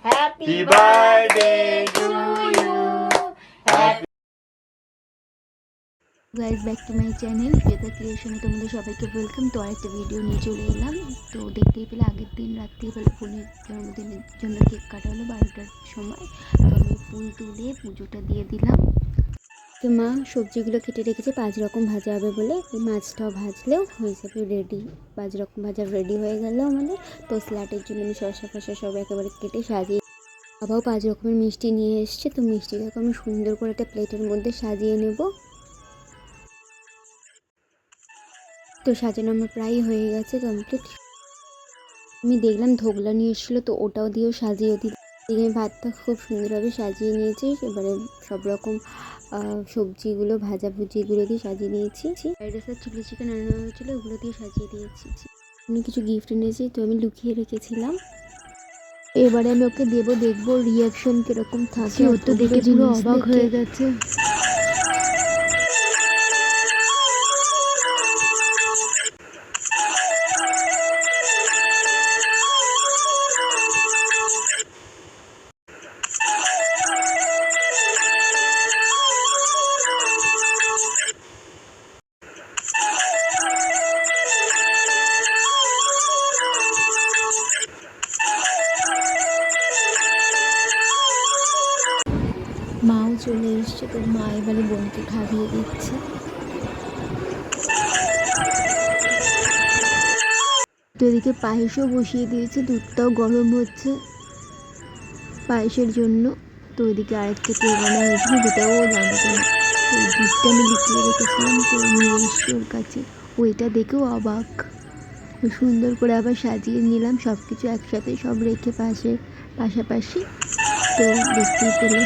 Happy birthday to you. Happy guys back to my channel Shweta ক্রিয়েশনে তোমাদের সবাইকে welcome. তো আরেকটা ভিডিও নিয়ে চলে এলাম। তো দেখতেই পেলে আগের দিন রাত্রিবেলা বোনের জন্মদিনের জন্য কেক কাটা হলো 12টার সময়। তো আমি ফুল তুলে পুজোটা দিয়ে দিলাম। তো মা সবজিগুলো কেটে রেখেছে 5 রকম ভাজা হবে বলে, এই মাছটাও ভাজলেও হয়ে যাবে রেডি। 5 রকম ভাজা রেডি হয়ে গেল আমাদের। তো স্যালাডের জন্য আমি শসা ফসা সব একেবারে কেটে সাজিয়ে, বাবাও 5 রকমের মিষ্টি নিয়ে এসছে। তো মিষ্টিটাকে আমি সুন্দর করে একটা প্লেটের মধ্যে সাজিয়ে নেব। তো সাজানো আমার প্রায় হয়ে গেছে কমপ্লিট। আমি দেখলাম ধোগলা নিয়ে এসেছিলো, তো ওটাও দিয়েও সাজিয়ে দিই। আমি ভাতটা খুব সুন্দরভাবে সাজিয়ে নিয়েছি। এবারে সব রকম সবজিগুলো ভাজাভুজিগুলো দিয়ে সাজিয়ে নিয়েছি। ফ্রাইড রাইস আর চিলি চিকেন আনানো হয়েছিলো, ওগুলো দিয়ে সাজিয়ে দিয়েছি। আমি কিছু গিফট এনেছি, তো আমি লুকিয়ে রেখেছিলাম। এবারে আমি ওকে দেবো, দেখবো রিয়াকশন কীরকম থাকে। ওর তো দেখে পুরো অবাক হয়ে গেছে। মাও চলে এসছে, তো মা এবারে বোনকে খাইয়ে দিচ্ছে। তো এদিকে পায়েসও বসিয়ে দিয়েছে, দুধটাও গরম হচ্ছে পায়েসের জন্য। তো ওইদিকে আরেকটা কেক আনা হয়েছিল, যেটাও ও জানতো না। তো এই গিফটটা আমি লুকিয়ে রেখেছিলাম, তো নিয়ে এসছি ওর কাছে। ওইটা দেখেও অবাক। সুন্দর করে আবার সাজিয়ে নিলাম সব কিছু একসাথে, সব রেখে পাশাপাশি। তো দেখতেই পেলে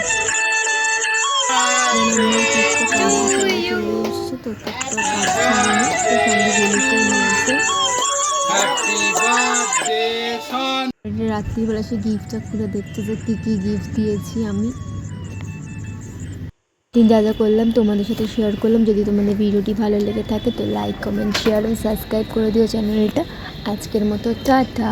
রাত্রিবেলা সে গিফটটা খুলে দেখতে যে কী গিফট দিয়েছি আমি। যা যা করলাম তোমাদের সাথে শেয়ার করলাম। যদি তোমাদের ভিডিওটি ভালো লেগে থাকে তো লাইক, কমেন্ট, শেয়ার ও সাবস্ক্রাইব করে দিও চ্যানেলটা। আজকের মতো টাটা।